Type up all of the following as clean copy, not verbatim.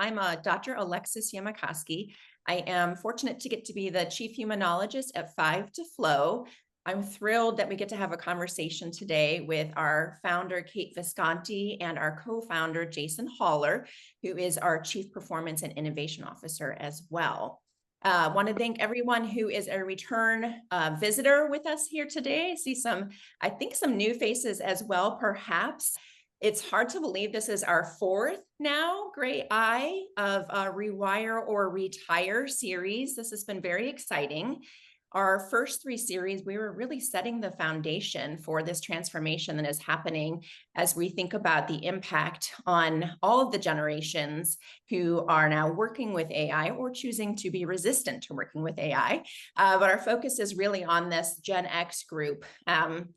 I'm Dr. Alexis Yamakoski. I am fortunate to get to be the Chief Humanologist at 5 to Flow. I'm thrilled that we get to have a conversation today with our founder, Kate Visconti, and our co-founder, Jason Haller, who is our Chief Performance and Innovation Officer as well. Want to thank everyone who is a return visitor with us here today. I see I think some new faces as well, perhaps. It's hard to believe this is our fourth now Gray Eye of Rewire or Retire series. This has been very exciting. Our first three series, we were really setting the foundation for this transformation that is happening as we think about the impact on all of the generations who are now working with AI or choosing to be resistant to working with AI. But our focus is really on this Gen X group.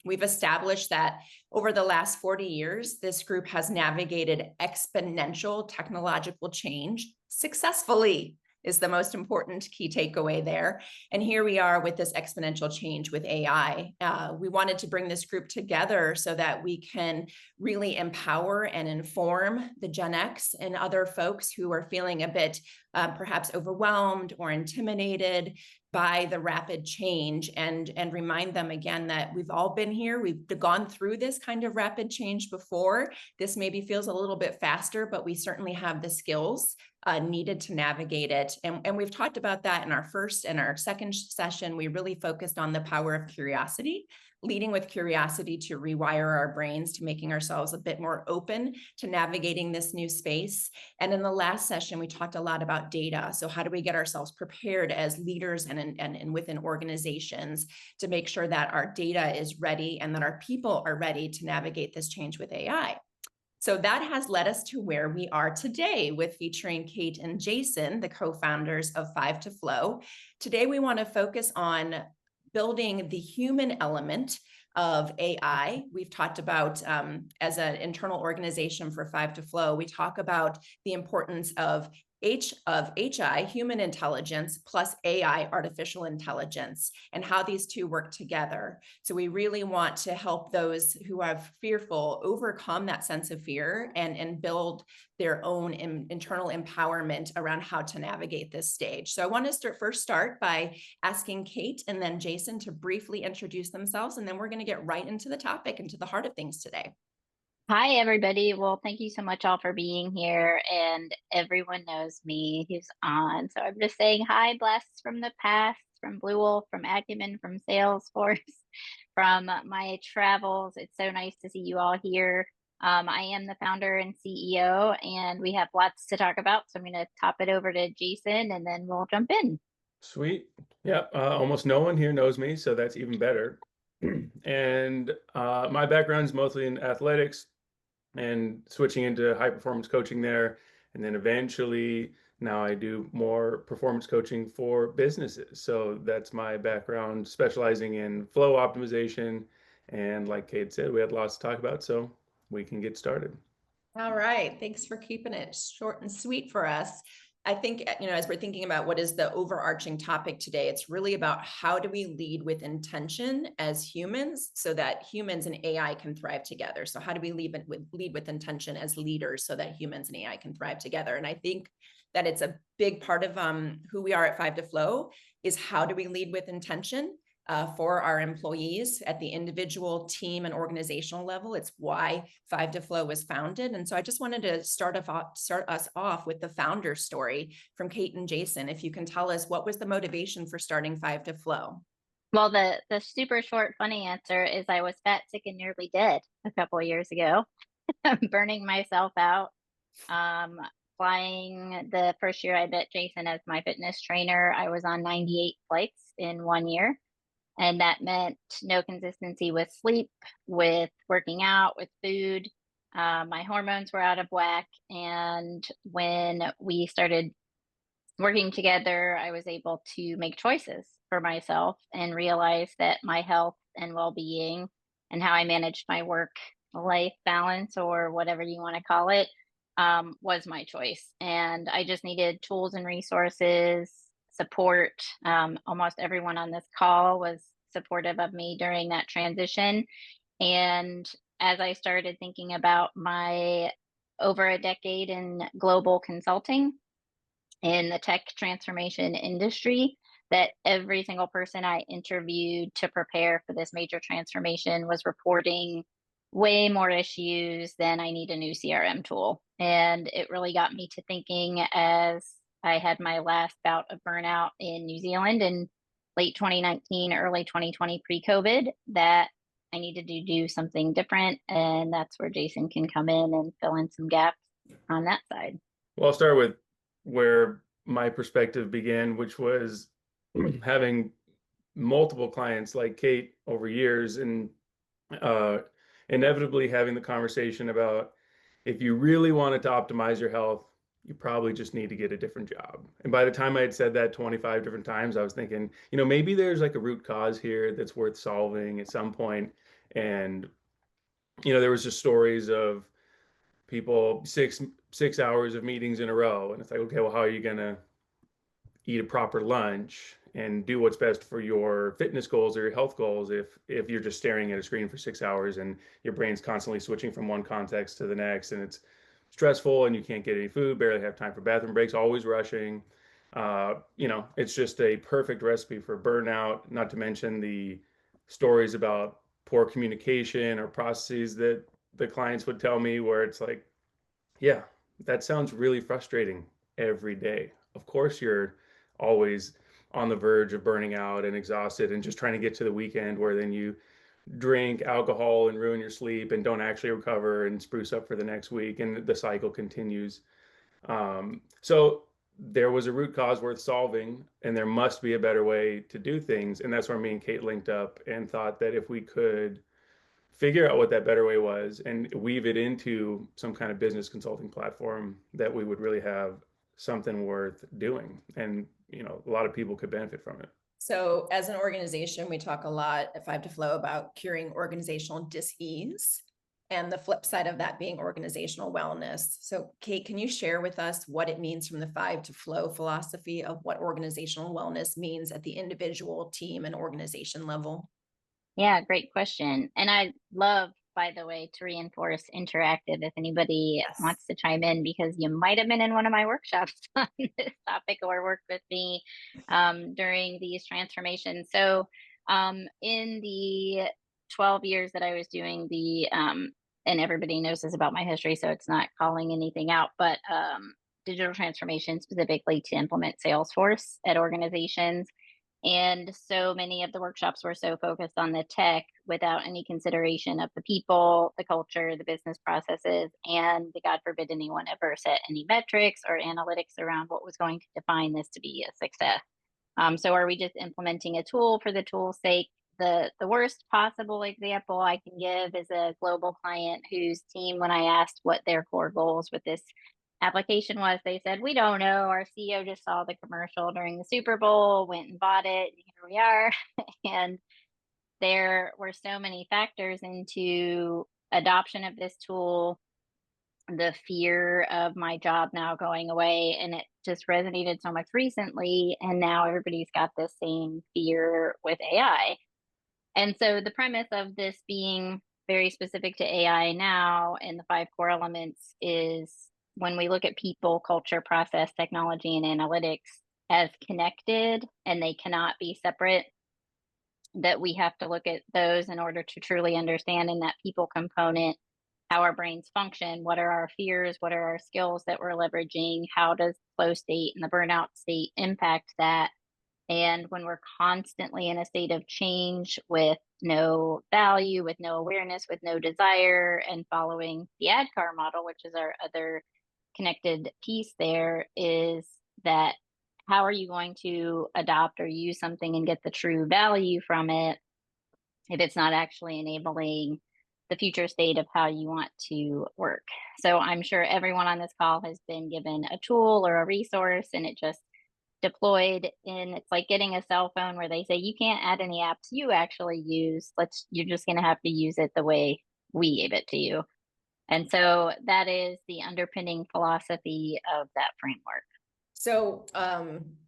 We've established that over the last 40 years, this group has navigated exponential technological change successfully, is the most important key takeaway there. And here we are with this exponential change with AI. We wanted to bring this group together so that we can really empower and inform the Gen X and other folks who are feeling a bit perhaps overwhelmed or intimidated by the rapid change, and remind them again that we've all been here. We've gone through this kind of rapid change before. This maybe feels a little bit faster, but we certainly have the skills needed to navigate it. And we've talked about that in our first and our second session. We really focused on the power of curiosity, leading with curiosity to rewire our brains to making ourselves a bit more open to navigating this new space. And in the last session, we talked a lot about data. So how do we get ourselves prepared as leaders and within organizations to make sure that our data is ready and that our people are ready to navigate this change with AI? So that has led us to where we are today with featuring Kate and Jason, the co-founders of 5 to Flow. Today, we want to focus on building the human element of AI. We've talked about, as an internal organization for 5 to Flow, we talk about the importance of HI, human intelligence, plus AI, artificial intelligence, and how these two work together. So we really want to help those who are fearful overcome that sense of fear and build their own internal empowerment around how to navigate this stage. So I want to first start by asking Kate and then Jason to briefly introduce themselves, and then we're going to get right into the topic, into the heart of things today. Hi, everybody. Well, thank you so much all for being here. And everyone knows me who's on. So I'm just saying hi, blasts from the past, from Blue Wolf, from Acumen, from Salesforce, from my travels. It's so nice to see you all here. I am the founder and CEO, and we have lots to talk about. So I'm going to top it over to Jason, and then we'll jump in. Sweet. Yeah, almost no one here knows me, so that's even better. And my background is mostly in athletics and switching into high performance coaching there. And then eventually now I do more performance coaching for businesses. So that's my background, specializing in flow optimization. And like Kate said, we had lots to talk about, so we can get started. All right. Thanks for keeping it short and sweet for us. I think, as we're thinking about what is the overarching topic today, it's really about how do we lead with intention as humans so that humans and AI can thrive together. So how do we lead with intention as leaders so that humans and AI can thrive together? And I think that it's a big part of who we are at 5 to Flow is how do we lead with intention? For our employees at the individual, team, and organizational level. It's why 5 to Flow was founded. And so I just wanted to start us off with the founder story from Kate and Jason. If you can tell us what was the motivation for starting 5 to Flow? Well, the super short, funny answer is I was fat, sick, and nearly dead a couple of years ago, burning myself out. Um, Flying the first year I met Jason as my fitness trainer, I was on 98 flights in 1 year. And that meant no consistency with sleep, with working out, with food. My hormones were out of whack. And when we started working together, I was able to make choices for myself and realize that my health and well being and how I managed my work life balance, or whatever you want to call it, was my choice. And I just needed tools and resources, support. Almost everyone on this call was supportive of me during that transition. And as I started thinking about my over a decade in global consulting in the tech transformation industry, that every single person I interviewed to prepare for this major transformation was reporting way more issues than I need a new CRM tool. And it really got me to thinking, as I had my last bout of burnout in New Zealand in late 2019, early 2020, pre-COVID, that I needed to do something different. And that's where Jason can come in and fill in some gaps on that side. Well, I'll start with where my perspective began, which was having multiple clients like Kate over years, and uh, inevitably having the conversation about, if you really wanted to optimize your health, you probably just need to get a different job. And by the time I had said that 25 different times, I was thinking, maybe there's like a root cause here that's worth solving at some point. And, there was just stories of people, six hours of meetings in a row. And it's like, okay, well, how are you going to eat a proper lunch and do what's best for your fitness goals or your health goals if you're just staring at a screen for 6 hours and your brain's constantly switching from one context to the next, and it's stressful and you can't get any food, barely have time for bathroom breaks, always rushing. It's just a perfect recipe for burnout, not to mention the stories about poor communication or processes that the clients would tell me, where it's like, yeah, that sounds really frustrating every day. Of course, you're always on the verge of burning out and exhausted and just trying to get to the weekend, where then you drink alcohol and ruin your sleep and don't actually recover and spruce up for the next week. And the cycle continues. So there was a root cause worth solving, and there must be a better way to do things. And that's where me and Kate linked up and thought that if we could figure out what that better way was and weave it into some kind of business consulting platform, that we would really have something worth doing. And, a lot of people could benefit from it. So as an organization, we talk a lot at Five to Flow about curing organizational dis-ease, and the flip side of that being organizational wellness. So Kate, can you share with us what it means from the Five to Flow philosophy of what organizational wellness means at the individual, team, and organization level? Yeah, great question. And I love, by the way, to reinforce interactive if anybody Yes. wants to chime in, because you might have been in one of my workshops on this topic or worked with me during these transformations. So in the 12 years that I was doing and everybody knows this about my history, so it's not calling anything out, but digital transformation specifically to implement Salesforce at organizations. And so many of the workshops were so focused on the tech without any consideration of the people, the culture, the business processes, and God forbid anyone ever set any metrics or analytics around what was going to define this to be a success. So are we just implementing a tool for the tool's sake? The worst possible example I can give is a global client whose team, when I asked what their core goals with this application was, they said, we don't know. Our CEO just saw the commercial during the Super Bowl, went and bought it, and here we are. And there were so many factors into adoption of this tool, the fear of my job now going away, and it just resonated so much recently. And now everybody's got this same fear with AI. And so the premise of this being very specific to AI now and the 5 core elements is, when we look at people, culture, process, technology, and analytics as connected, and they cannot be separate, that we have to look at those in order to truly understand in that people component how our brains function, what are our fears, what are our skills that we're leveraging, how does flow state and the burnout state impact that. And when we're constantly in a state of change with no value, with no awareness, with no desire, and following the ADKAR model, which is our other connected piece there, is that how are you going to adopt or use something and get the true value from it if it's not actually enabling the future state of how you want to work? So I'm sure everyone on this call has been given a tool or a resource and it just deployed in. It's like getting a cell phone where they say you can't add any apps you actually use. You're just going to have to use it the way we gave it to you. And so that is the underpinning philosophy of that framework. So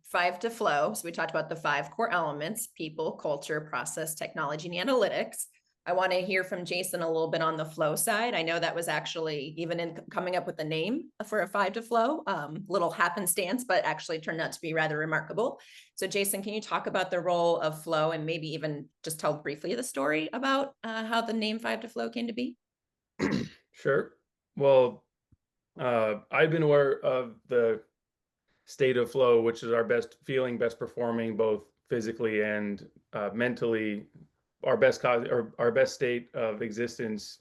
5 to Flow. So we talked about the 5 core elements: people, culture, process, technology, and analytics. I want to hear from Jason a little bit on the flow side. I know that was actually even in coming up with the name for a 5 to flow, little happenstance, but actually turned out to be rather remarkable. So Jason, can you talk about the role of flow and maybe even just tell briefly the story about how the name 5 to flow came to be? Sure. Well, I've been aware of the state of flow, which is our best feeling, best performing, both physically and mentally, our best cause or our best state of existence,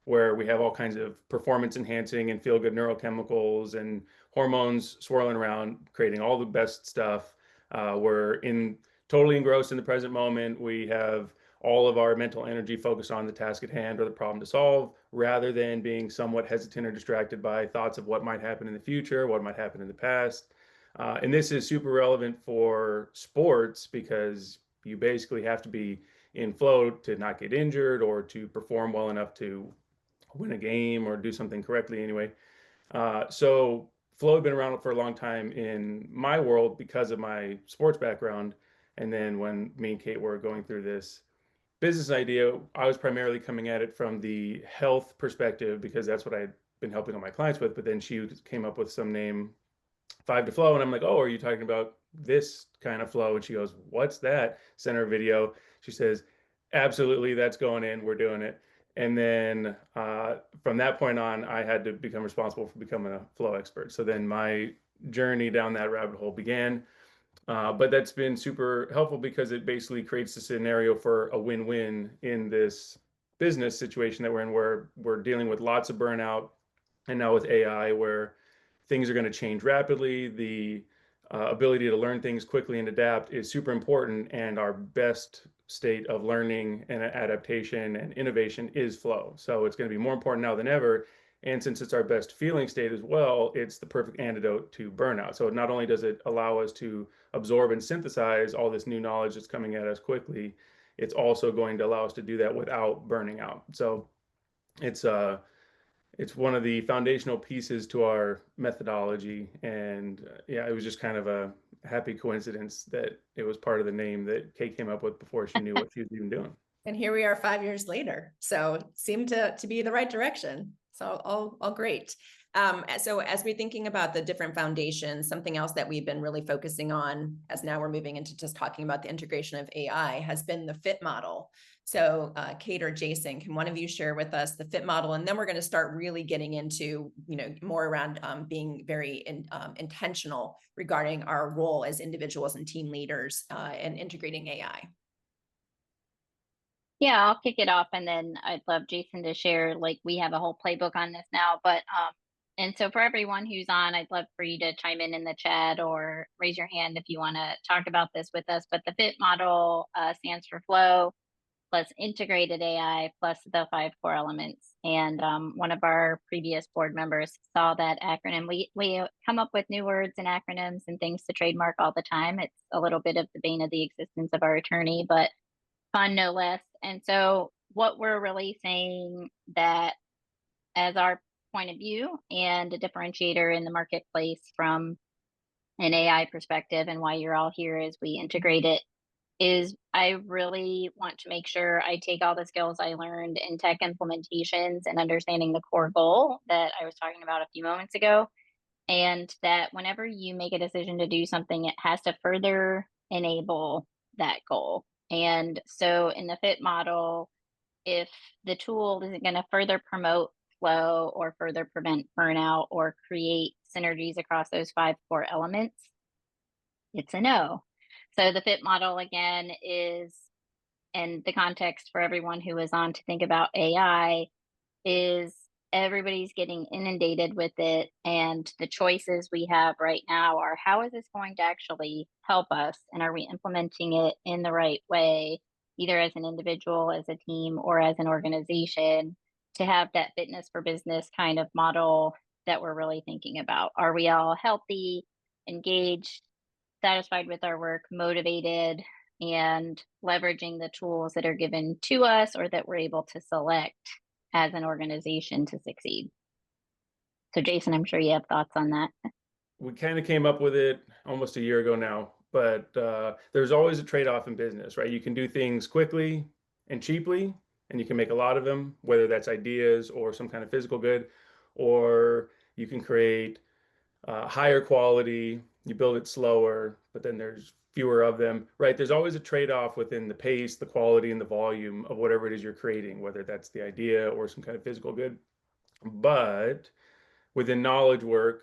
where we have all kinds of performance enhancing and feel good neurochemicals and hormones swirling around, creating all the best stuff. We're in totally engrossed in the present moment. We have all of our mental energy focused on the task at hand or the problem to solve, rather than being somewhat hesitant or distracted by thoughts of what might happen in the future, what might happen in the past. And this is super relevant for sports because you basically have to be in flow to not get injured or to perform well enough to win a game or do something correctly anyway. So flow had been around for a long time in my world because of my sports background. And then when me and Kate were going through this business idea, I was primarily coming at it from the health perspective because that's what I'd been helping all my clients with. But then she came up with some name 5 to flow, and I'm like, oh, are you talking about this kind of flow? And she goes, what's that? Send her a video. She says, absolutely, that's going in. We're doing it. And then from that point on, I had to become responsible for becoming a flow expert. So then my journey down that rabbit hole began. But that's been super helpful because it basically creates a scenario for a win-win in this business situation that we're in, where we're dealing with lots of burnout, and now with AI, where things are going to change rapidly. The ability to learn things quickly and adapt is super important, and our best state of learning and adaptation and innovation is flow. So it's going to be more important now than ever. And since it's our best feeling state as well, it's the perfect antidote to burnout. So not only does it allow us to absorb and synthesize all this new knowledge that's coming at us quickly, it's also going to allow us to do that without burning out. So it's it's one of the foundational pieces to our methodology. And yeah, it was just kind of a happy coincidence that it was part of the name that Kate came up with before she knew what she was even doing. And here we are 5 years later. So it seemed to be the right direction. So all great. So as we're thinking about the different foundations, something else that we've been really focusing on, as now we're moving into just talking about the integration of AI, has been the FIT model. So Kate or Jason, can one of you share with us the FIT model? And then we're going to start really getting into, more around being very intentional regarding our role as individuals and team leaders and integrating AI. Yeah, I'll kick it off, and then I'd love Jason to share. Like, we have a whole playbook on this now, but and so for everyone who's on, I'd love for you to chime in the chat or raise your hand if you want to talk about this with us. But the FIT model stands for flow plus integrated AI plus the 5 core elements. And one of our previous board members saw that acronym. We come up with new words and acronyms and things to trademark all the time. It's a little bit of the bane of the existence of our attorney, but fun no less. And so what we're really saying that as our point of view and a differentiator in the marketplace from an AI perspective, and why you're all here as we integrate it, is I really want to make sure I take all the skills I learned in tech implementations and understanding the core goal that I was talking about a few moments ago. And that whenever you make a decision to do something, it has to further enable that goal. And so in the FIT model, if the tool isn't going to further promote flow or further prevent burnout or create synergies across those 5 core elements, it's a no. So the FIT model, again, is, and the context for everyone who is on to think about AI, is everybody's getting inundated with it. And the choices we have right now are, how is this going to actually help us? And are we implementing it in the right way, either as an individual, as a team, or as an organization, to have that fitness for business kind of model that we're really thinking about? Are we all healthy, engaged, satisfied with our work, motivated, and leveraging the tools that are given to us or that we're able to select as an organization to succeed? So Jason, I'm sure you have thoughts on that. We kind of came up with it almost a year ago now, but there's always a trade-off in business, right? You can do things quickly and cheaply, and you can make a lot of them, whether that's ideas or some kind of physical good, or you can create higher quality, you build it slower, but then there's fewer of them, right? There's always a trade-off within the pace, the quality, and the volume of whatever it is you're creating, whether that's the idea or some kind of physical good. But within knowledge work,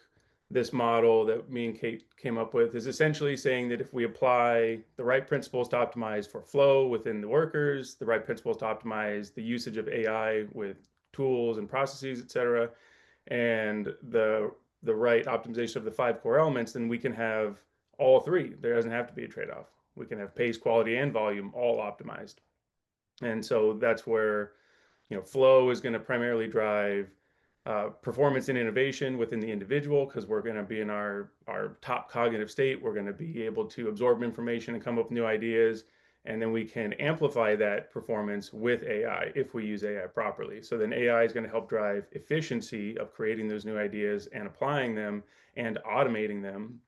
this model that me and Kate came up with is essentially saying that if we apply the right principles to optimize for flow within the workers, the right principles to optimize the usage of AI with tools and processes, et cetera, and the right optimization of the 5 core elements, then we can have all 3. There doesn't have to be a trade-off. We can have pace, quality, and volume all optimized. And so that's where, flow is going to primarily drive performance and innovation within the individual, because we're going to be in our top cognitive state. We're going to be able to absorb information and come up with new ideas. And then we can amplify that performance with AI if we use AI properly. So then AI is going to help drive efficiency of creating those new ideas and applying them and automating them.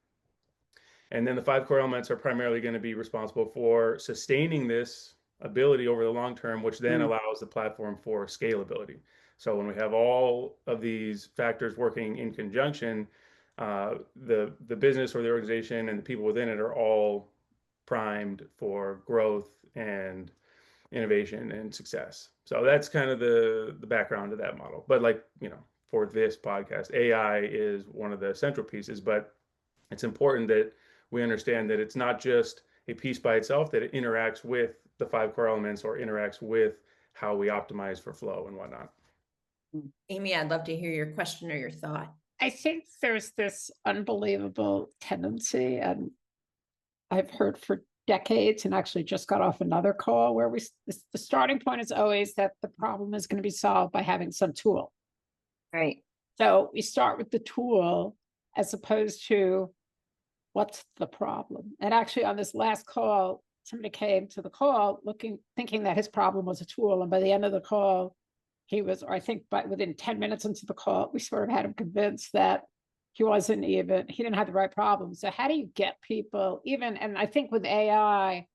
And then the 5 core elements are primarily going to be responsible for sustaining this ability over the long term, which then allows the platform for scalability. So when we have all of these factors working in conjunction, the business or the organization and the people within it are all primed for growth and innovation and success. So that's kind of the background of that model. But for this podcast, AI is one of the central pieces, but it's important that we understand that it's not just a piece by itself, that it interacts with the 5 core elements or interacts with how we optimize for flow and whatnot. Amy, I'd love to hear your question or your thought. I think there's this unbelievable tendency, and I've heard for decades, and actually just got off another call where the starting point is always that the problem is going to be solved by having some tool. Right. So we start with the tool as opposed to what's the problem. And actually on this last call, somebody came to the call thinking that his problem was a tool. And by the end of the call, he was, or I think within 10 minutes into the call, we sort of had him convinced that he didn't have the right problem. So how do you get people and I think with AI,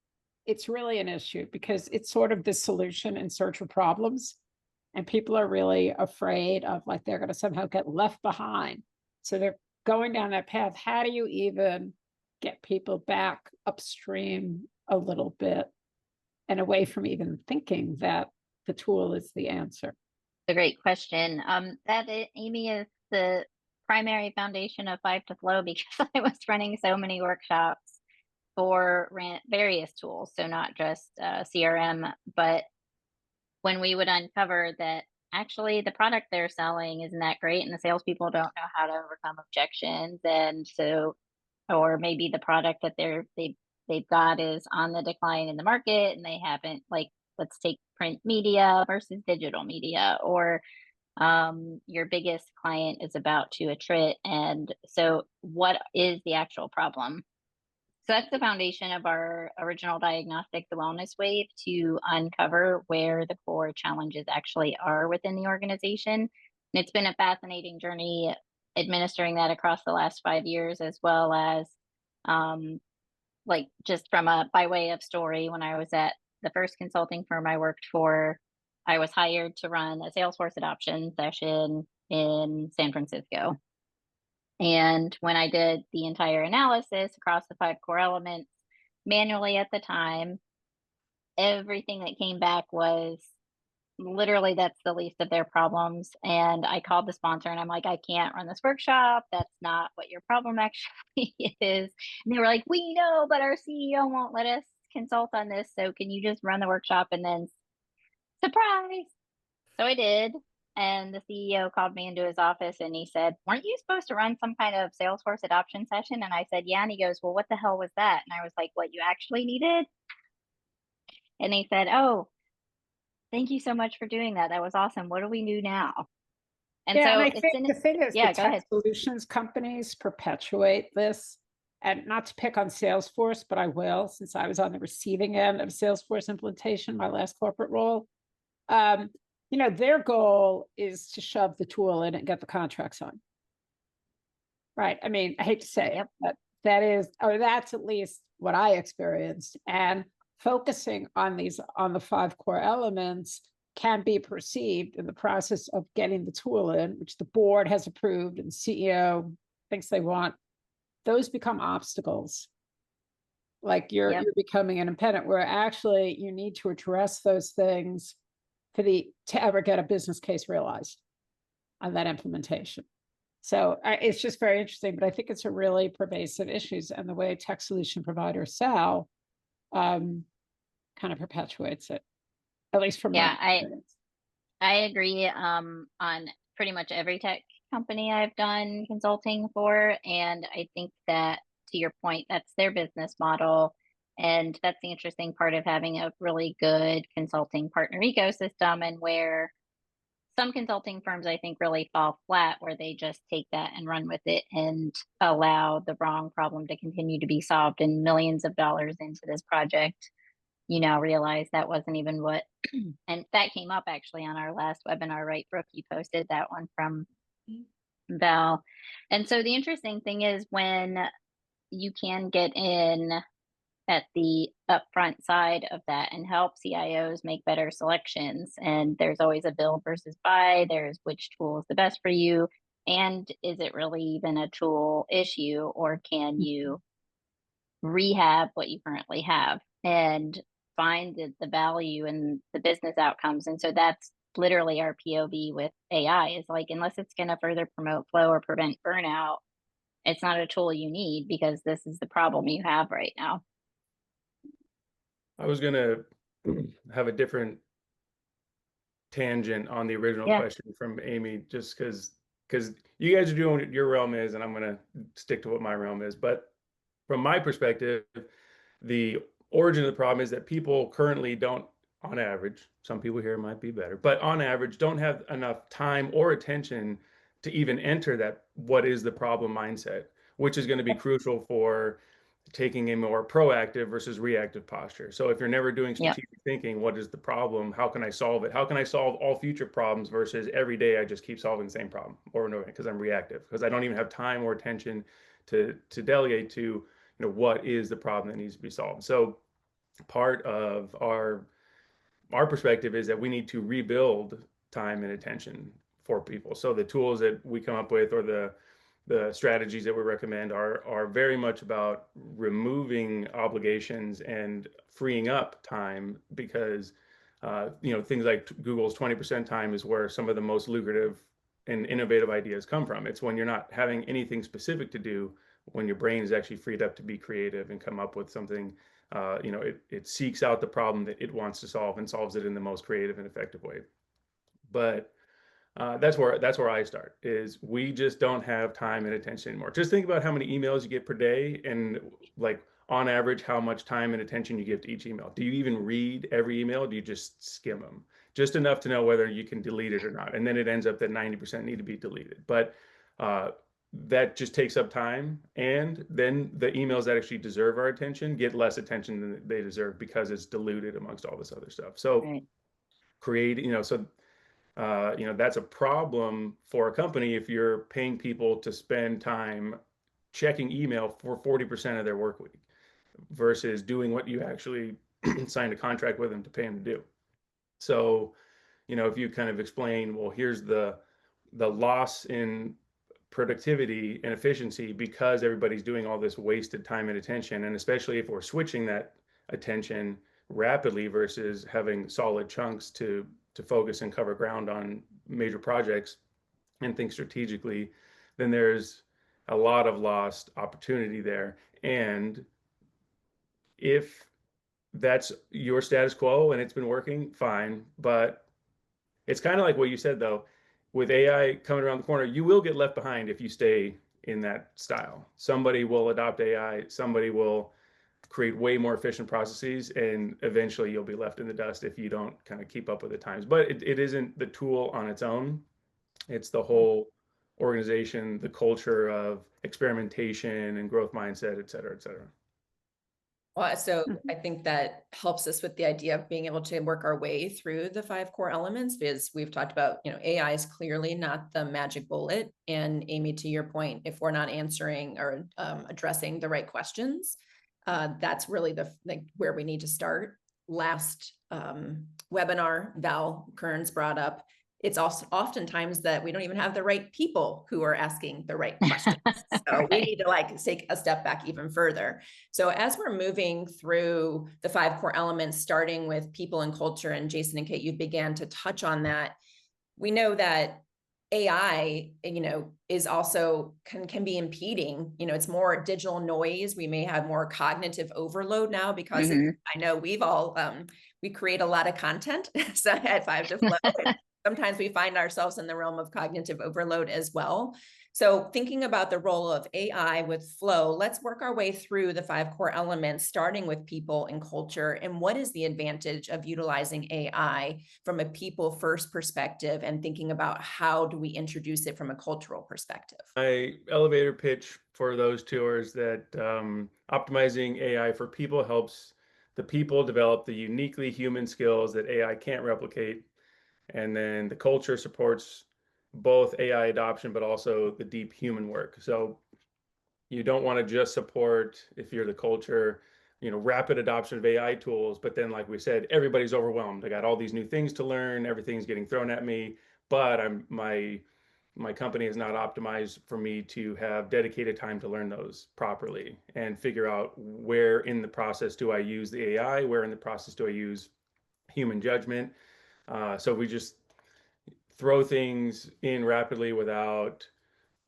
it's really an issue because it's sort of this solution in search of problems. And people are really afraid of they're going to somehow get left behind. So they're going down that path. How do you even get people back upstream a little bit and away from even thinking that the tool is the answer? A great question. Amy, is the primary foundation of 5 to Flow, because I was running so many workshops for various tools, so not just CRM, but when we would uncover that actually the product they're selling isn't that great and the salespeople don't know how to overcome objections, and so, or maybe the product that they've got is on the decline in the market and they haven't, let's take print media versus digital media, or your biggest client is about to attrit. And so what is the actual problem? So that's the foundation of our original diagnostic, the Wellness Wave, to uncover where the core challenges actually are within the organization. And it's been a fascinating journey administering that across the last 5 years, as well as just by way of story, when I was at the first consulting firm I worked for, I was hired to run a Salesforce adoption session in San Francisco. And when I did the entire analysis across the 5 core elements manually at the time, everything that came back was literally that's the least of their problems. And I called the sponsor and I'm like, I can't run this workshop. That's not what your problem actually is. And they were like, we know, but our CEO won't let us consult on this. So can you just run the workshop? And then surprise. So I did. And the CEO called me into his office and he said, weren't you supposed to run some kind of Salesforce adoption session? And I said, yeah. And he goes, well, what the hell was that? And I was like, what you actually needed? And he said, oh, thank you so much for doing that. That was awesome. What do we do now? And yeah, so and I think the thing is, yeah, the tech solutions companies perpetuate this. And not to pick on Salesforce, but I will, since I was on the receiving end of Salesforce implementation, my last corporate role. Their goal is to shove the tool in and get the contracts on. Right. I mean, I hate to say it, but that's at least what I experienced. And focusing on the 5 core elements can be perceived in the process of getting the tool in, which the board has approved and the CEO thinks they want, those become obstacles. Like you're becoming an impediment, where actually you need to address those things to ever get a business case realized on that implementation. So it's just very interesting, but I think it's a really pervasive issues, and the way tech solution providers sell kind of perpetuates it, at least from my experience. I agree on pretty much every tech company I've done consulting for. And I think that, to your point, that's their business model. And that's the interesting part of having a really good consulting partner ecosystem, and where some consulting firms, I think, really fall flat, where they just take that and run with it and allow the wrong problem to continue to be solved, and millions of dollars into this project, you now realize that wasn't even what, and that came up actually on our last webinar, right, Brooke? You posted that one from Val. And so the interesting thing is, when you can get in at the upfront side of that and help CIOs make better selections, and there's always a build versus buy, there's which tool is the best for you, and is it really even a tool issue, or can you rehab what you currently have and find the value in the business outcomes? And so that's literally our POV with AI, is like, unless it's going to further promote flow or prevent burnout, it's not a tool you need, because this is the problem you have right now. I was going to have a different tangent on the original question from Amy, just because you guys are doing what your realm is, and I'm going to stick to what my realm is. But from my perspective, the origin of the problem is that people currently don't, on average, some people here might be better, but on average don't have enough time or attention to even enter that what is the problem mindset, which is going to be crucial for taking a more proactive versus reactive posture. So if you're never doing strategic thinking, what is the problem? How can I solve it? How can I solve all future problems versus every day I just keep solving the same problem over and over, because I'm reactive, because I don't even have time or attention to delegate to, what is the problem that needs to be solved. So part of our perspective is that we need to rebuild time and attention for people. So the tools that we come up with, or the strategies that we recommend, are very much about removing obligations and freeing up time, because things like Google's 20% time is where some of the most lucrative and innovative ideas come from. It's when you're not having anything specific to do, when your brain is actually freed up to be creative and come up with something. It seeks out the problem that it wants to solve and solves it in the most creative and effective way. But that's where I start, is we just don't have time and attention anymore. Just think about how many emails you get per day, and like on average, how much time and attention you give to each email. Do you even read every email? Do you just skim them? Just enough to know whether you can delete it or not. And then it ends up that 90% need to be deleted. But that just takes up time. And then the emails that actually deserve our attention get less attention than they deserve, because it's diluted amongst all this other stuff. So that's a problem for a company if you're paying people to spend time checking email for 40% of their work week versus doing what you actually signed a contract with them to pay them to do. So, if you kind of explain, well, here's the loss in productivity and efficiency because everybody's doing all this wasted time and attention, and especially if we're switching that attention rapidly versus having solid chunks to focus and cover ground on major projects and think strategically, then there's a lot of lost opportunity there. And if that's your status quo and it's been working, fine. But it's kind of like what you said, though, with AI coming around the corner, you will get left behind if you stay in that style. Somebody will adopt AI, somebody will create way more efficient processes, and eventually you'll be left in the dust if you don't kind of keep up with the times. But it isn't the tool on its own. It's the whole organization, the culture of experimentation and growth mindset, et cetera, et cetera. Well, so I think that helps us with the idea of being able to work our way through the 5 core elements, because we've talked about, AI is clearly not the magic bullet. And Amy, to your point, if we're not answering or addressing the right questions, that's really where we need to start. last webinar Val Kearns brought up, it's also oftentimes that we don't even have the right people who are asking the right questions. So we need to like take a step back even further. So as we're moving through the 5 core elements, starting with people and culture, and Jason and Kate, you began to touch on that. We know that AI, is also can be impeding. It's more digital noise. We may have more cognitive overload now because I know we've all we create a lot of content so at 5 to Flow. Sometimes we find ourselves in the realm of cognitive overload as well. So thinking about the role of AI with Flow, let's work our way through the 5 core elements, starting with people and culture. And what is the advantage of utilizing AI from a people first perspective, and thinking about how do we introduce it from a cultural perspective? My elevator pitch for those tours that optimizing AI for people helps the people develop the uniquely human skills that AI can't replicate. And then the culture supports both AI adoption, but also the deep human work. So you don't want to just support, if you're the culture, rapid adoption of AI tools, but then, like we said, everybody's overwhelmed. I got all these new things to learn, everything's getting thrown at me, but my company is not optimized for me to have dedicated time to learn those properly and figure out where in the process do I use the AI, where in the process do I use human judgment. So we just throw things in rapidly without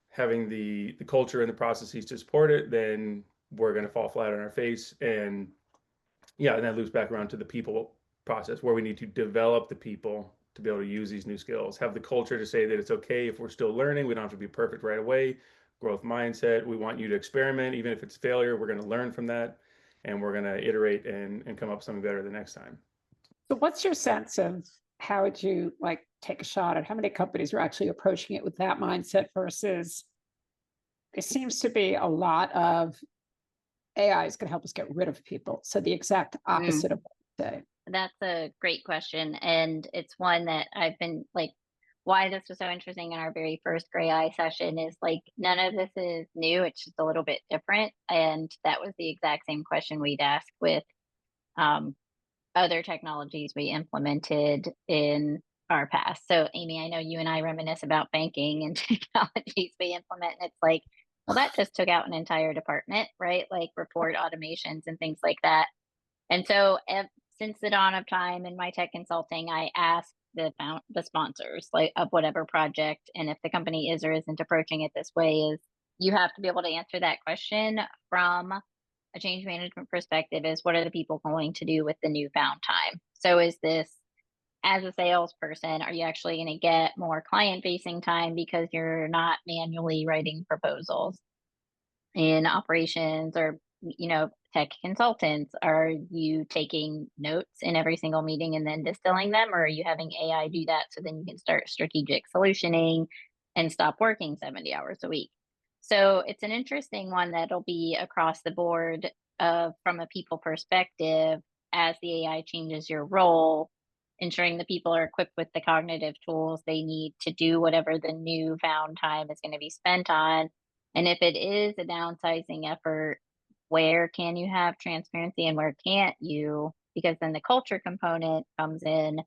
having the culture and the processes to support it, then we're going to fall flat on our face. And that loops back around to the people process, where we need to develop the people to be able to use these new skills, have the culture to say that it's okay if we're still learning, we don't have to be perfect right away. Growth mindset, we want you to experiment, even if it's failure, we're going to learn from that, and we're going to iterate and come up with something better the next time. So what's your sense of how would you like take a shot at how many companies are actually approaching it with that mindset versus there seems to be a lot of AI is going to help us get rid of people. So the exact opposite of what you say. That's a great question. And it's one that I've been like, why this was so interesting in our very first Gray Eye session is like, none of this is new. It's just a little bit different. And that was the exact same question we'd ask with other technologies we implemented in our past. So Amy, I know you and I reminisce about banking and technologies we implement. And it's like, well, that just took out an entire department, right? Like report automations and things like that. And so since the dawn of time in my tech consulting, I asked the sponsors like of whatever project, and if the company is or isn't approaching it this way, is you have to be able to answer that question from a change management perspective, is what are the people going to do with the newfound time? So is this, as a salesperson, are you actually going to get more client facing time because you're not manually writing proposals? In operations or tech consultants, are you taking notes in every single meeting and then distilling them, or are you having AI do that so then you can start strategic solutioning and stop working 70 hours a week? So it's an interesting one that'll be across the board from a people perspective. As the AI changes your role, ensuring the people are equipped with the cognitive tools they need to do whatever the newfound time is going to be spent on. And if it is a downsizing effort, where can you have transparency and where can't you? Because then the culture component comes in,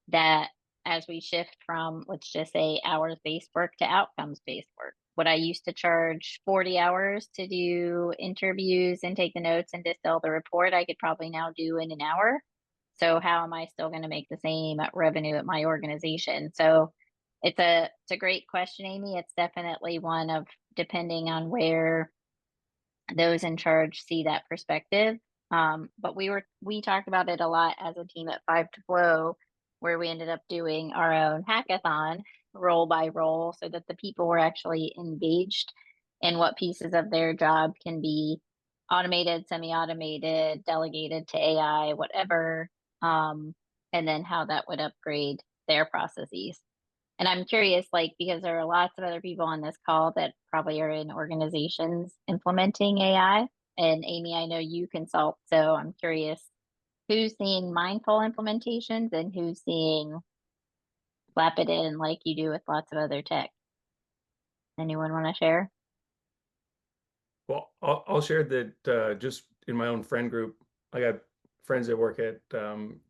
that as we shift from, let's just say, hours-based work to outcomes-based work. What I used to charge 40 hours to do interviews and take the notes and distill the report, I could probably now do in an hour. So how am I still going to make the same revenue at my organization? So it's a great question, Amy. It's definitely one of, depending on where those in charge see that perspective. But we talked about it a lot as a team at 5 to Flow, where we ended up doing our own hackathon role by role so that the people were actually engaged in what pieces of their job can be automated, semi-automated, delegated to AI, whatever, and then how that would upgrade their processes. And I'm curious, like, because there are lots of other people on this call that probably are in organizations implementing AI. And Amy, I know you consult, so I'm curious who's seeing mindful implementations and who's seeing slap it in like you do with lots of other tech. Anyone want to share? Well, I'll share that just in my own friend group, I got friends that work at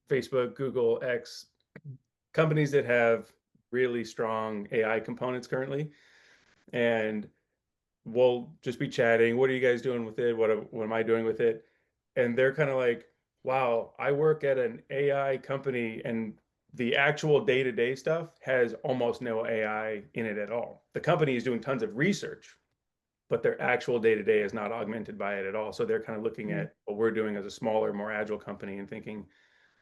Facebook, Google, X, companies that have really strong AI components currently. And we'll just be chatting. What are you guys doing with it? What am I doing with it? And they're kind of like, wow, I work at an AI company and the actual day-to-day stuff has almost no AI in it at all. The company is doing tons of research, but their actual day-to-day is not augmented by it at all. So they're kind of looking at what we're doing as a smaller, more agile company and thinking,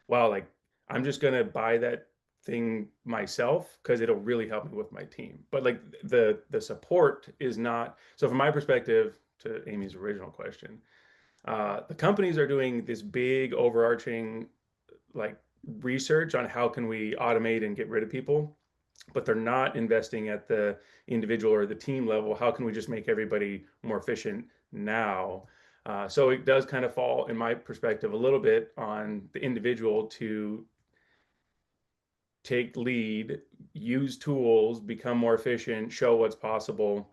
wow, like I'm just gonna buy that thing myself because it'll really help me with my team. But like the support is not. So from my perspective, to Amy's original question, the companies are doing this big overarching like research on how can we automate and get rid of people, but they're not investing at the individual or the team level. How can we just make everybody more efficient now? So it does kind of fall, in my perspective, a little bit on the individual to take lead, use tools, become more efficient, show what's possible.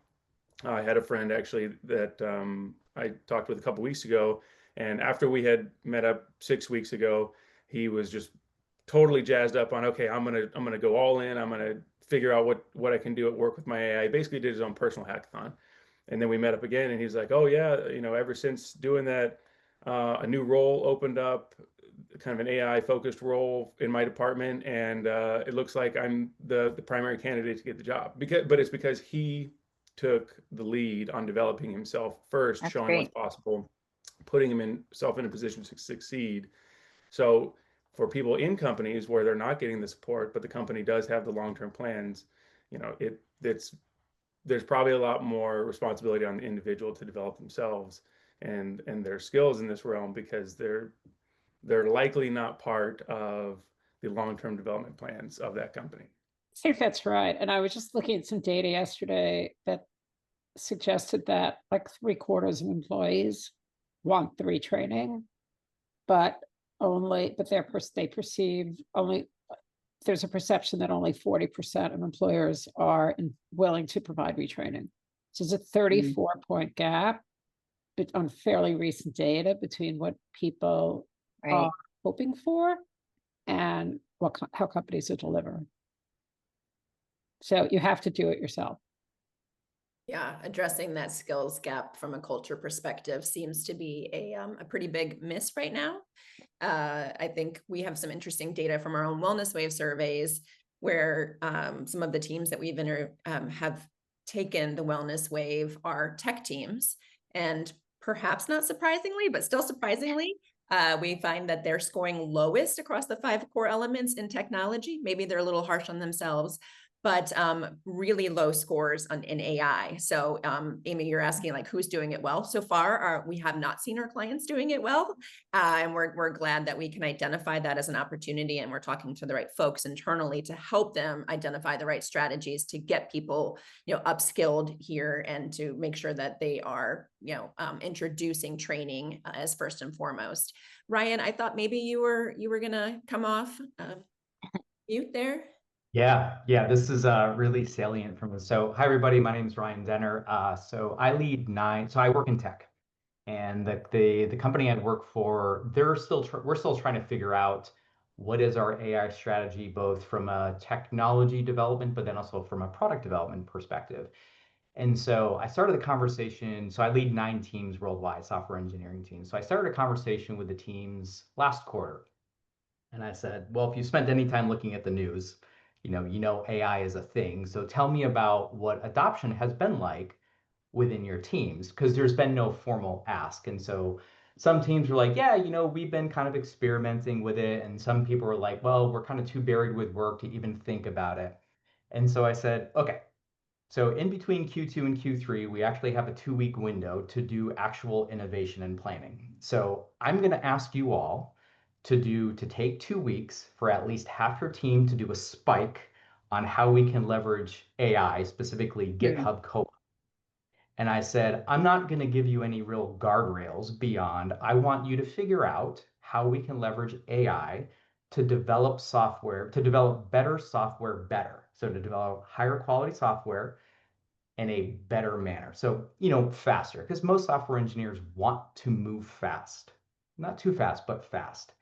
I had a friend actually that I talked with a couple weeks ago, and after we had met up 6 weeks ago, he was just totally jazzed up on, okay, I'm gonna go all in. I'm gonna figure out what I can do at work with my AI. He basically did his own personal hackathon, and then we met up again, and he's like, oh yeah, ever since doing that, a new role opened up, kind of an AI focused role in my department, and it looks like I'm the primary candidate to get the job. But it's because he took the lead on developing himself first, That's showing what's great. possible, putting himself in a position to succeed. So for people in companies where they're not getting the support, but the company does have the long-term plans, there's probably a lot more responsibility on the individual to develop themselves and their skills in this realm, because they're likely not part of the long-term development plans of that company. I think that's right. And I was just looking at some data yesterday that suggested that like 3/4 of employees want the retraining, but they perceive only, there's a perception that only 40% of employers are willing to provide retraining. So it's a 34-point gap on fairly recent data between what people Right. are hoping for and how companies are delivering. So you have to do it yourself. Yeah, addressing that skills gap from a culture perspective seems to be a pretty big miss right now. I think we have some interesting data from our own Wellness Wave surveys where some of the teams that we've have taken the Wellness Wave are tech teams, and perhaps not surprisingly, but still surprisingly, we find that they're scoring lowest across the 5 core elements in technology. Maybe they're a little harsh on themselves, but really low scores in AI. So Amy, you're asking like who's doing it well. So far, we have not seen our clients doing it well. And we're glad that we can identify that as an opportunity. And we're talking to the right folks internally to help them identify the right strategies to get people, upskilled here and to make sure that they are, introducing training as first and foremost. Ryan, I thought maybe you were gonna come off mute there. Yeah, this is really salient from this. So, hi everybody, my name is Ryan Denner. So I work in tech, and the company I work for, we're still trying to figure out what is our AI strategy, both from a technology development, but then also from a product development perspective. And so I started the conversation. So I lead 9 teams worldwide, software engineering teams. So I started a conversation with the teams last quarter. And I said, well, if you spent any time looking at the news, AI is a thing. So tell me about what adoption has been like within your teams, because there's been no formal ask. And so some teams were like, yeah, we've been kind of experimenting with it. And some people were like, well, we're kind of too buried with work to even think about it. And so I said, okay, so in between Q2 and Q3, we actually have a 2-week window to do actual innovation and planning. So I'm going to ask you all to take 2 weeks for at least half your team to do a spike on how we can leverage AI, specifically GitHub Copilot. And I said, I'm not going to give you any real guardrails beyond, I want you to figure out how we can leverage AI to develop better software better. So to develop higher quality software in a better manner. So, faster, because most software engineers want to move fast. not too fast, but fast.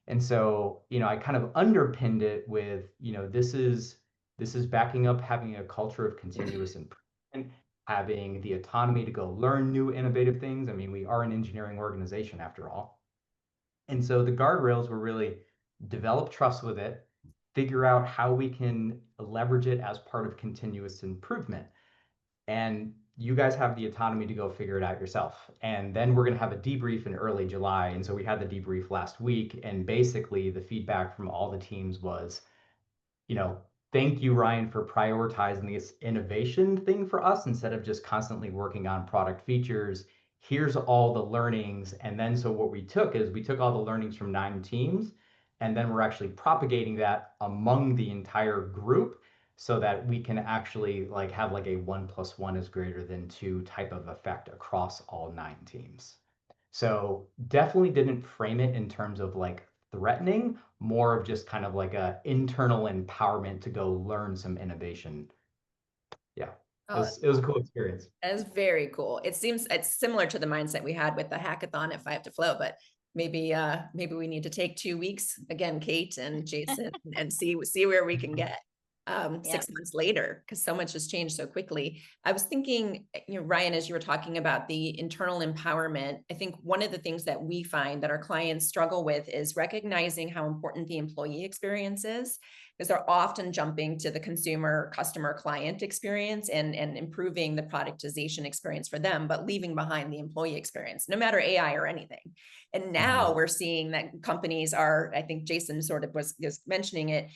And so, I kind of underpinned it with, this is backing up having a culture of continuous improvement, having the autonomy to go learn new innovative things. I mean, we are an engineering organization after all. And so the guardrails were really develop trust with it, figure out how we can leverage it as part of continuous improvement. And you guys have the autonomy to go figure it out yourself. And then we're going to have a debrief in early July. And so we had the debrief last week. And basically, the feedback from all the teams was, thank you, Ryan, for prioritizing this innovation thing for us instead of just constantly working on product features. Here's all the learnings. And then so what we took is we took all the learnings from 9 teams, and then we're actually propagating that among the entire group so that we can actually have a 1 + 1 is greater than 2 type of effect across all 9 teams. So definitely didn't frame it in terms of threatening, more of just kind of a internal empowerment to go learn some innovation. Yeah, it was a cool experience. That is very cool. It seems it's similar to the mindset we had with the hackathon at 5 to Flow, but maybe we need to take 2 weeks again, Kate and Jason, and see where we can get 6 months later, because so much has changed so quickly. I was thinking, Ryan, as you were talking about the internal empowerment, I think one of the things that we find that our clients struggle with is recognizing how important the employee experience is, because they're often jumping to the customer client experience and improving the productization experience for them, but leaving behind the employee experience, no matter AI or anything. And now we're seeing that companies are, I think Jason sort of was mentioning it,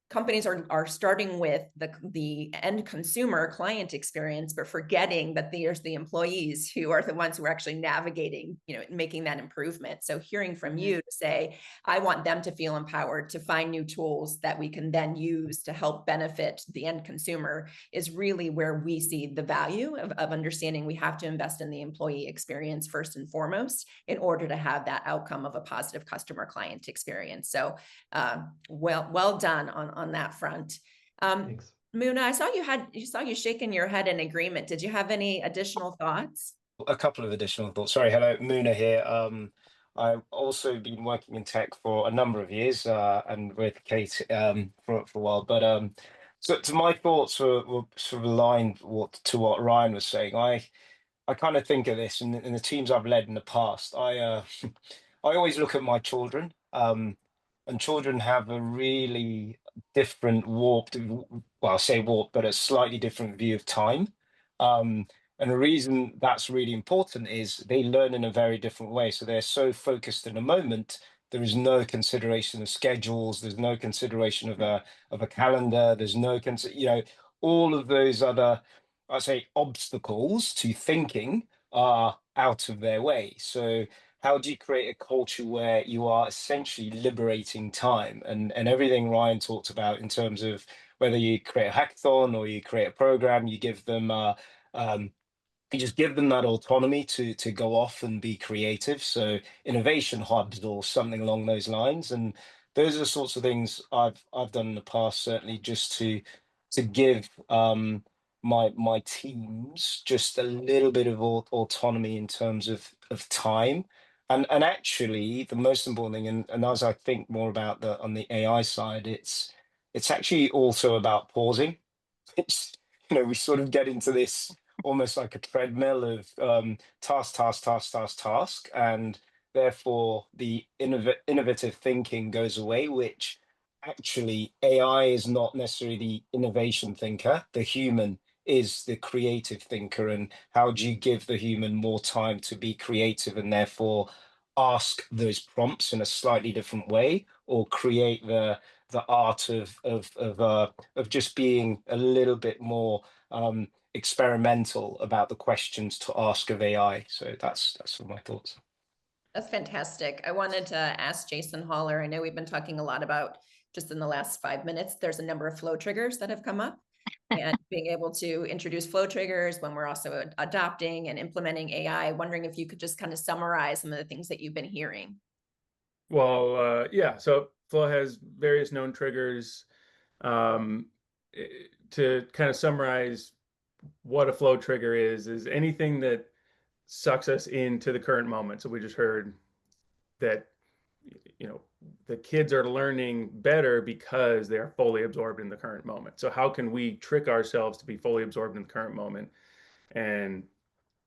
companies are starting with the end consumer client experience, but forgetting that there's the employees who are the ones who are actually navigating, making that improvement. So hearing from you to say, I want them to feel empowered to find new tools that we can then use to help benefit the end consumer is really where we see the value of understanding we have to invest in the employee experience first and foremost in order to have that outcome of a positive customer client experience. So well done on that front. Thanks. Muna, I saw you shaking your head in agreement. Did you have any additional thoughts? A couple of additional thoughts. Sorry, hello, Muna here. I've also been working in tech for a number of years, and with Kate for a while. But so my thoughts were sort of aligned to what Ryan was saying. I kind of think of this in the teams I've led in the past. I always look at my children, and children have a really different I say warped, but a slightly different view of time. And the reason that's really important is they learn in a very different way. So they're so focused in a moment, there is no consideration of schedules. There's no consideration of a calendar. There's no all of those other, I say, obstacles to thinking are out of their way. So how do you create a culture where you are essentially liberating time, and everything Ryan talked about in terms of whether you create a hackathon or you create a program, you give them you just give them that autonomy to go off and be creative. So innovation hubs or something along those lines. And those are the sorts of things I've done in the past, certainly, just to give my teams just a little bit of autonomy in terms of time. And actually the most important thing, and as I think more about on the AI side, it's actually also about pausing. It's, we sort of get into this almost like a treadmill of task, and therefore the innovative thinking goes away, which actually AI is not necessarily the innovation thinker. The human is the creative thinker, and how do you give the human more time to be creative and therefore ask those prompts in a slightly different way, or create the art of just being a little bit more experimental about the questions to ask of AI. So that's some of my thoughts. That's fantastic. I wanted to ask Jason Haller. I know we've been talking a lot about, just in the last 5 minutes, there's a number of flow triggers that have come up, and being able to introduce flow triggers when we're also adopting and implementing AI. Wondering if you could just kind of summarize some of the things that you've been hearing. Well, yeah. So Flow has various known triggers. To kind of summarize what a flow trigger is anything that sucks us into the current moment. So we just heard that the kids are learning better because they are fully absorbed in the current moment. So how can we trick ourselves to be fully absorbed in the current moment? And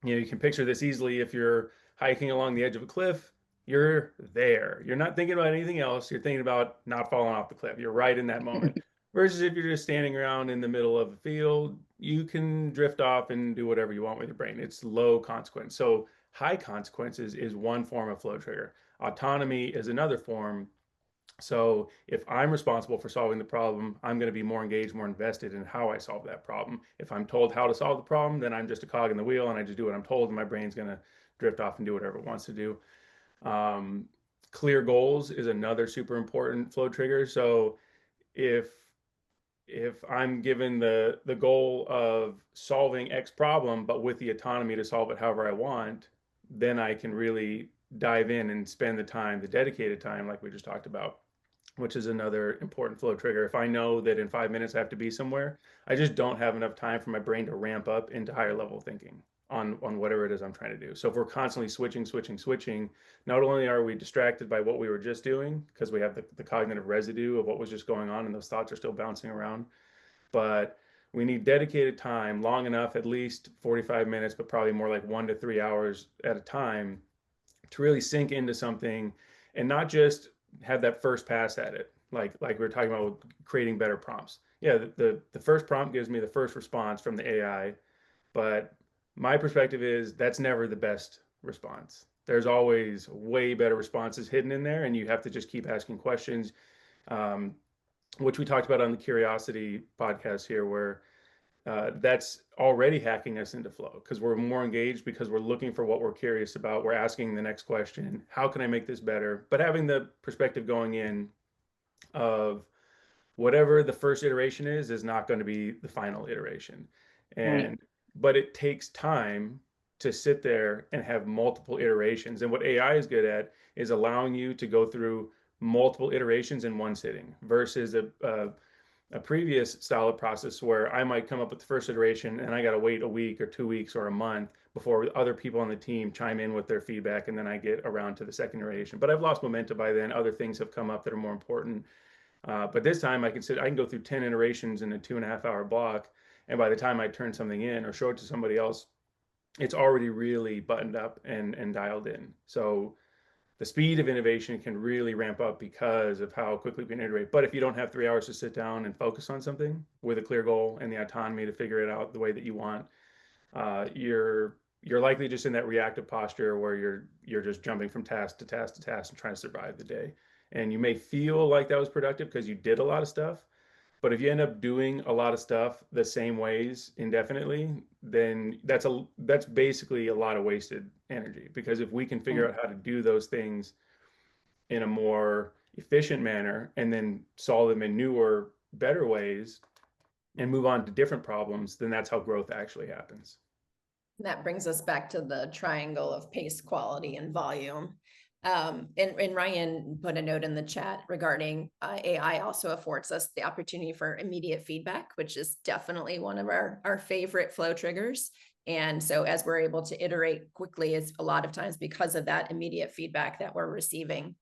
you can picture this easily. If you're hiking along the edge of a cliff, you're there. You're not thinking about anything else. You're thinking about not falling off the cliff. You're right in that moment. Versus if you're just standing around in the middle of a field, you can drift off and do whatever you want with your brain. It's low consequence. So high consequences is one form of flow trigger. Autonomy is another form. So if I'm responsible for solving the problem, I'm going to be more engaged, more invested in how I solve that problem. If I'm told how to solve the problem, then I'm just a cog in the wheel and I just do what I'm told, and my brain's going to drift off and do whatever it wants to do. Clear goals is another super important flow trigger. So if I'm given the goal of solving X problem, but with the autonomy to solve it however I want, then I can really dive in and spend the time, the dedicated time, like we just talked about, which is another important flow trigger. If I know that in 5 minutes I have to be somewhere, I just don't have enough time for my brain to ramp up into higher level thinking on whatever it is I'm trying to do. So if we're constantly switching, not only are we distracted by what we were just doing, because we have the cognitive residue of what was just going on and those thoughts are still bouncing around, but we need dedicated time, long enough, at least 45 minutes, but probably more like 1 to 3 hours at a time, to really sink into something and not just have that first pass at it. Like we were talking about creating better prompts. Yeah, the first prompt gives me the first response from the AI, but my perspective is that's never the best response. There's always way better responses hidden in there, and you have to just keep asking questions, which we talked about on the Curiosity podcast here, where that's already hacking us into flow because we're more engaged because we're looking for what we're curious about. We're asking the next question, how can I make this better? But having the perspective going in of whatever the first iteration is not going to be the final iteration. And but it takes time to sit there and have multiple iterations. And what AI is good at is allowing you to go through multiple iterations in one sitting versus a previous style of process where I might come up with the first iteration and I got to wait a week or 2 weeks or a month before other people on the team chime in with their feedback, and then I get around to the second iteration. But I've lost momentum by then. Other things have come up that are more important. But this time I can go through 10 iterations in a 2.5 hour block. And by the time I turn something in or show it to somebody else, it's already really buttoned up and dialed in. So the speed of innovation can really ramp up because of how quickly we can iterate. But if you don't have 3 hours to sit down and focus on something with a clear goal and the autonomy to figure it out the way that you want, you're likely just in that reactive posture where you're just jumping from task to task to task and trying to survive the day. And you may feel like that was productive because you did a lot of stuff, but if you end up doing a lot of stuff the same ways indefinitely, then that's basically a lot of wasted energy. Because if we can figure out how to do those things in a more efficient manner and then solve them in newer, better ways and move on to different problems, then that's how growth actually happens. That brings us back to the triangle of pace, quality, and volume. And Ryan put a note in the chat regarding AI also affords us the opportunity for immediate feedback, which is definitely one of our favorite flow triggers. And so as we're able to iterate quickly, it's a lot of times because of that immediate feedback that we're receiving.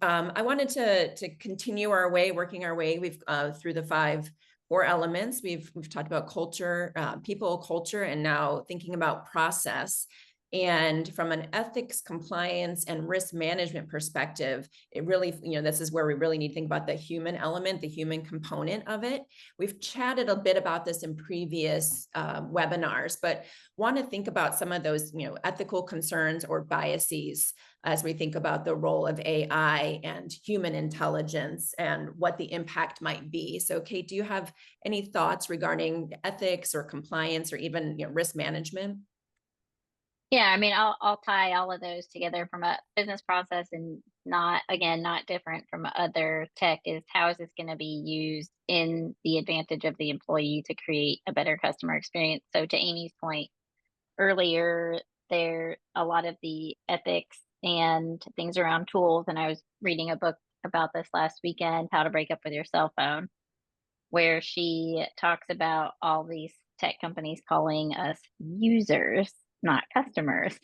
I wanted to continue working our way. We've through the four elements. We've talked about culture, people, culture, and now thinking about process. And from an ethics, compliance, and risk management perspective, it really, this is where we really need to think about the human element, the human component of it. We've chatted a bit about this in previous webinars, but want to think about some of those, ethical concerns or biases as we think about the role of AI and human intelligence and what the impact might be. So, Kate, do you have any thoughts regarding ethics or compliance or even risk management? Yeah, I mean, I'll tie all of those together from a business process, and not different from other tech, is how is this going to be used in the advantage of the employee to create a better customer experience. So to Amy's point earlier, there a lot of the ethics and things around tools, and I was reading a book about this last weekend, How to Break Up with Your Cell Phone, where she talks about all these tech companies calling us users, not customers.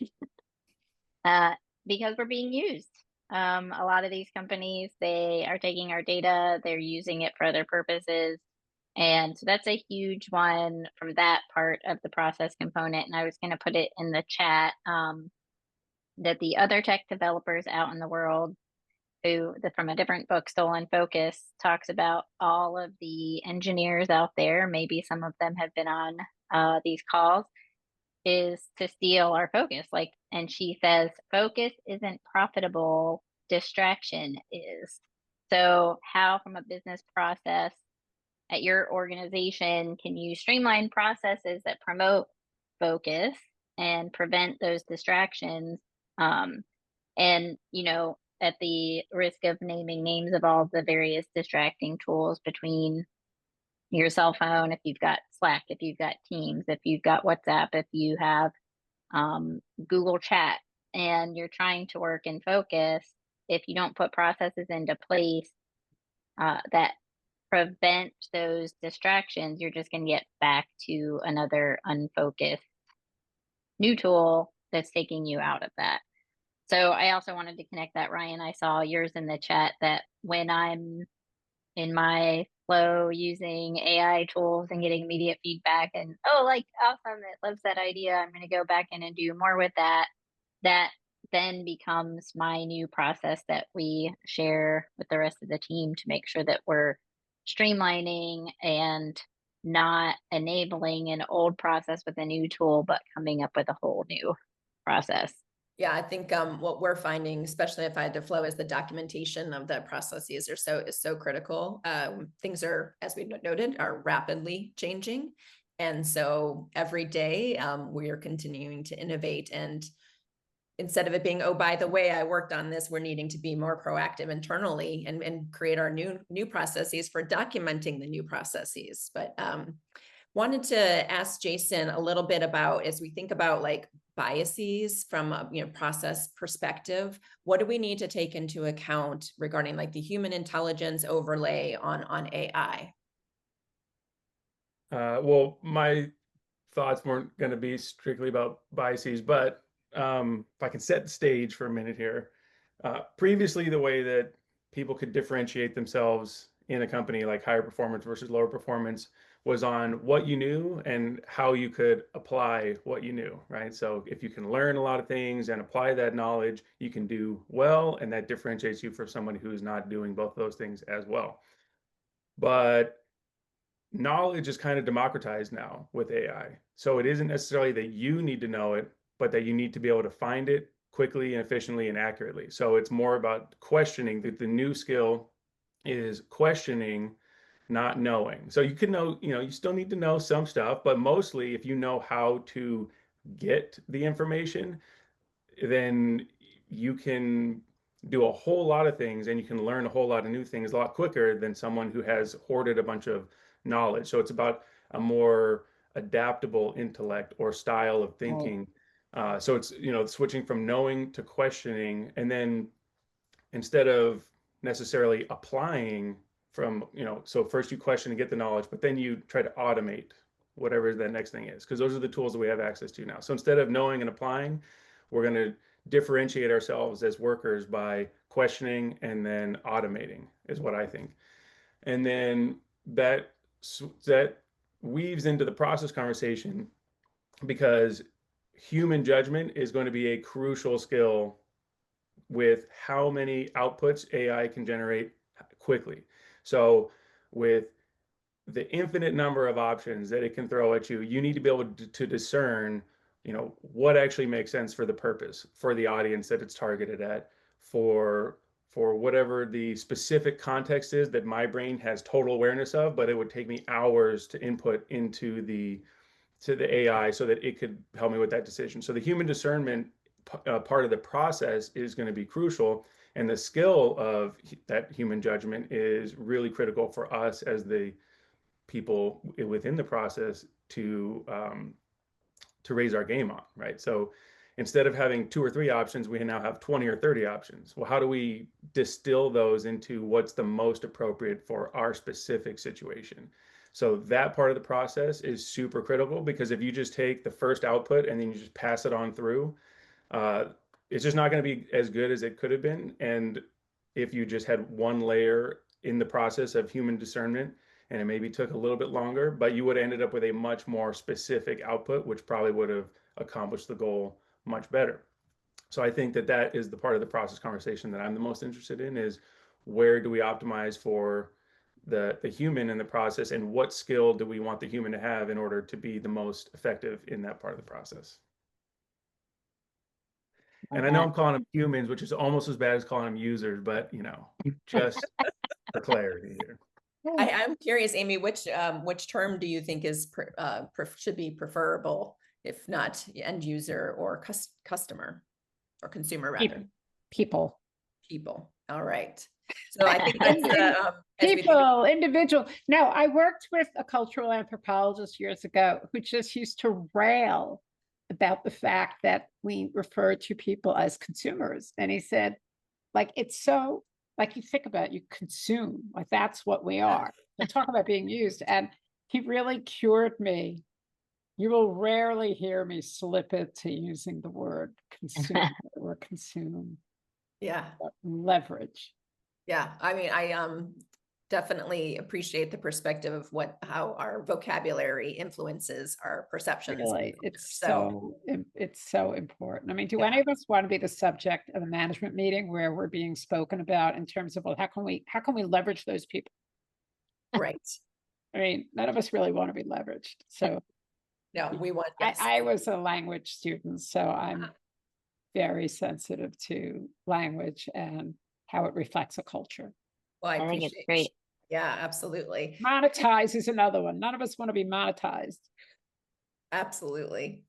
because we're being used. A lot of these companies, they are taking our data, they're using it for other purposes. And so that's a huge one from that part of the process component. And I was going to put it in the chat that the other tech developers out in the world from a different book, Stolen Focus, talks about all of the engineers out there. Maybe some of them have been on these calls, is to steal our focus. Like, and she says, focus isn't profitable, distraction is. So, how, from a business process at your organization, can you streamline processes that promote focus and prevent those distractions? And, at the risk of naming names of all the various distracting tools between your cell phone, if you've got Slack, if you've got Teams, if you've got WhatsApp, if you have Google Chat, and you're trying to work and focus, if you don't put processes into place that prevent those distractions, you're just going to get back to another unfocused new tool that's taking you out of that. So I also wanted to connect that, Ryan. I saw yours in the chat that when I'm in my flow using AI tools and getting immediate feedback and, oh, like, awesome, it loves that idea, I'm going to go back in and do more with that. That then becomes my new process that we share with the rest of the team to make sure that we're streamlining and not enabling an old process with a new tool, but coming up with a whole new process. Yeah, I think what we're finding, especially if I had to flow, is the documentation of the processes is so critical. Things are, as we noted, are rapidly changing. And so every day we are continuing to innovate. And instead of it being, oh, by the way, I worked on this, we're needing to be more proactive internally and create our new processes for documenting the new processes. But wanted to ask Jason a little bit about, as we think about like biases from a process perspective, what do we need to take into account regarding like the human intelligence overlay on AI? Well, my thoughts weren't going to be strictly about biases, but if I can set the stage for a minute here. Previously, the way that people could differentiate themselves in a company like higher performance versus lower performance was on what you knew and how you could apply what you knew, right? So if you can learn a lot of things and apply that knowledge, you can do well, and that differentiates you from somebody who's not doing both those things as well. But knowledge is kind of democratized now with AI. So it isn't necessarily that you need to know it, but that you need to be able to find it quickly and efficiently and accurately. So it's more about questioning. The new skill is questioning, not knowing. So you can know, you still need to know some stuff, but mostly if you know how to get the information, then you can do a whole lot of things and you can learn a whole lot of new things a lot quicker than someone who has hoarded a bunch of knowledge. So it's about a more adaptable intellect or style of thinking. So it's, switching from knowing to questioning, and then instead of necessarily applying from, so first you question and get the knowledge, but then you try to automate whatever the next thing is, because those are the tools that we have access to now. So instead of knowing and applying, we're going to differentiate ourselves as workers by questioning and then automating, is what I think. And then that weaves into the process conversation, because human judgment is going to be a crucial skill with how many outputs AI can generate quickly. So with the infinite number of options that it can throw at you, you need to be able to discern, what actually makes sense for the purpose, for the audience that it's targeted at, for whatever the specific context is that my brain has total awareness of, but it would take me hours to input into the AI so that it could help me with that decision. So the human discernment part of the process is going to be crucial, and the skill of that human judgment is really critical for us as the people within the process to raise our game on, right? So instead of having 2 or 3 options, we now have 20 or 30 options. Well, how do we distill those into what's the most appropriate for our specific situation? So that part of the process is super critical, because if you just take the first output and then you just pass it on through, it's just not going to be as good as it could have been. And if you just had one layer in the process of human discernment, and it maybe took a little bit longer, but you would have ended up with a much more specific output, which probably would have accomplished the goal much better. So I think that that is the part of the process conversation that I'm the most interested in, is where do we optimize for the human in the process, and what skill do we want the human to have in order to be the most effective in that part of the process. And I know I'm calling them humans, which is almost as bad as calling them users, but just for clarity here. I'm curious, Amy, which term do you think is should be preferable, if not end user or customer or consumer rather? People. People. All right. So I think that's people, individual. No, I worked with a cultural anthropologist years ago who just used to rail about the fact that we refer to people as consumers. And he said, like, it's so, like, you think about it, you consume, like that's what we are. We'll talk about being used. And he really cured me. You will rarely hear me slip it to using the word consume or consume. Yeah. Leverage. Yeah. I mean, I definitely appreciate the perspective of how our vocabulary influences our perceptions. Really, it's so important. I mean, do any of us want to be the subject of a management meeting where we're being spoken about in terms of, well, how can we leverage those people? Right. I mean, none of us really want to be leveraged. So no, we want, yes. I was a language student, so I'm very sensitive to language and how it reflects a culture. Well, I think it's great. Yeah, absolutely. Monetize is another one. None of us want to be monetized. Absolutely.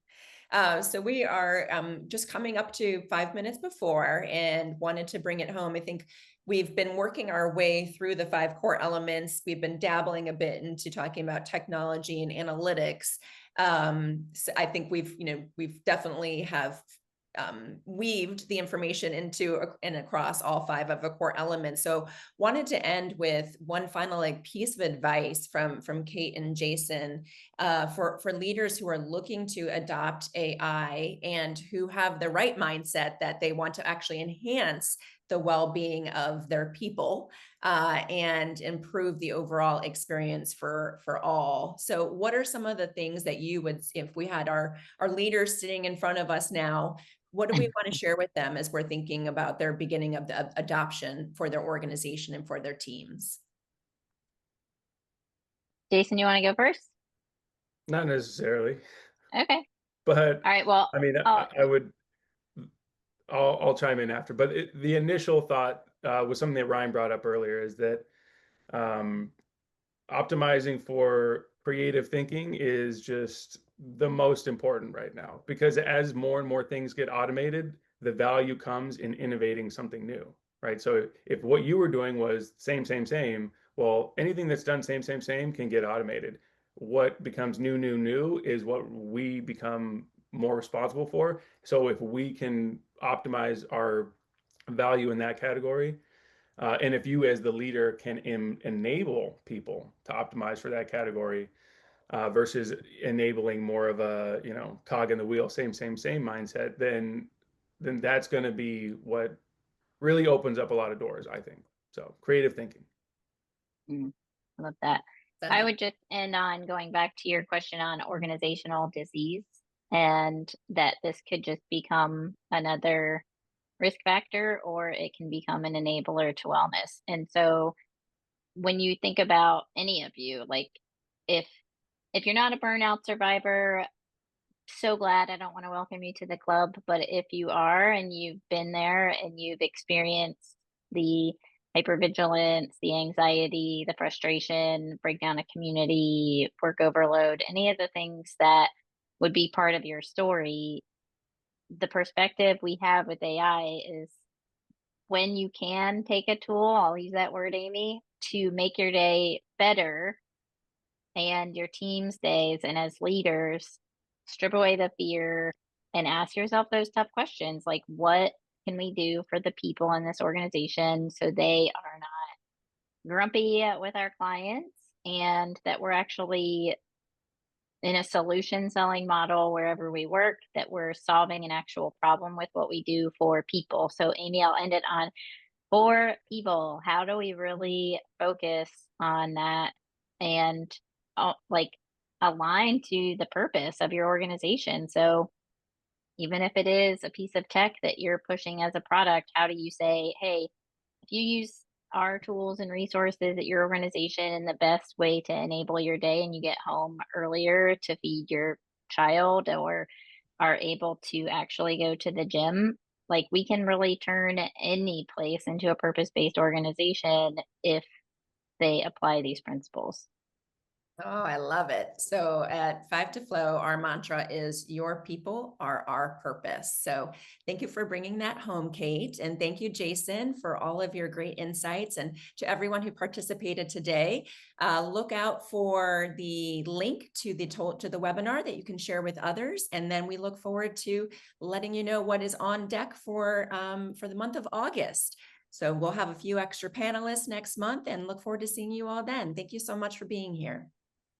So we are just coming up to 5 minutes before, and wanted to bring it home. I think we've been working our way through the 5 core elements. We've been dabbling a bit into talking about technology and analytics. So I think we've definitely have weaved the information into and across all 5 of the core elements. So wanted to end with one final piece of advice from Kate and Jason for leaders who are looking to adopt AI and who have the right mindset that they want to actually enhance the well-being of their people and improve the overall experience for all. So what are some of the things that you would, if we had our leaders sitting in front of us now, what do we want to share with them as we're thinking about their beginning of the adoption for their organization and for their teams? Jason, you want to go first? Not necessarily. Okay. But all right. Well, I mean, I'll chime in after. But the initial thought was something that Ryan brought up earlier, is that optimizing for creative thinking is just the most important right now, because as more and more things get automated, the value comes in innovating something new, right? So if what you were doing was same, well, anything that's done same can get automated. What becomes new is what we become more responsible for. So if we can optimize our value in that category, and if you as the leader can enable people to optimize for that category, versus enabling more of a cog in the wheel, same mindset, then that's going to be what really opens up a lot of doors, I think. So creative thinking. I love that. I would just end on going back to your question on organizational disease, and that this could just become another risk factor, or it can become an enabler to wellness. And so when you think about any of you, like if you're not a burnout survivor, so glad, I don't want to welcome you to the club. But if you are, and you've been there and you've experienced the hypervigilance, the anxiety, the frustration, breakdown of community, work overload, any of the things that would be part of your story, the perspective we have with AI is, when you can take a tool, I'll use that word, Amy, to make your day better and your team's days, and as leaders, strip away the fear and ask yourself those tough questions, like, what can we do for the people in this organization so they are not grumpy with our clients, and that we're actually in a solution selling model wherever we work, that we're solving an actual problem with what we do for people. So Amy, I'll end it on for people. How do we really focus on that and like align to the purpose of your organization? So even if it is a piece of tech that you're pushing as a product, how do you say, hey, if you use our tools and resources at your organization in the best way to enable your day, and you get home earlier to feed your child or are able to actually go to the gym, like we can really turn any place into a purpose-based organization if they apply these principles. Oh, I love it. So at Five to Flow, our mantra is your people are our purpose. So thank you for bringing that home, Kate. And thank you, Jason, for all of your great insights. And to everyone who participated today, look out for the link to the webinar that you can share with others. And then we look forward to letting you know what is on deck for the month of August. So we'll have a few extra panelists next month and look forward to seeing you all then. Thank you so much for being here.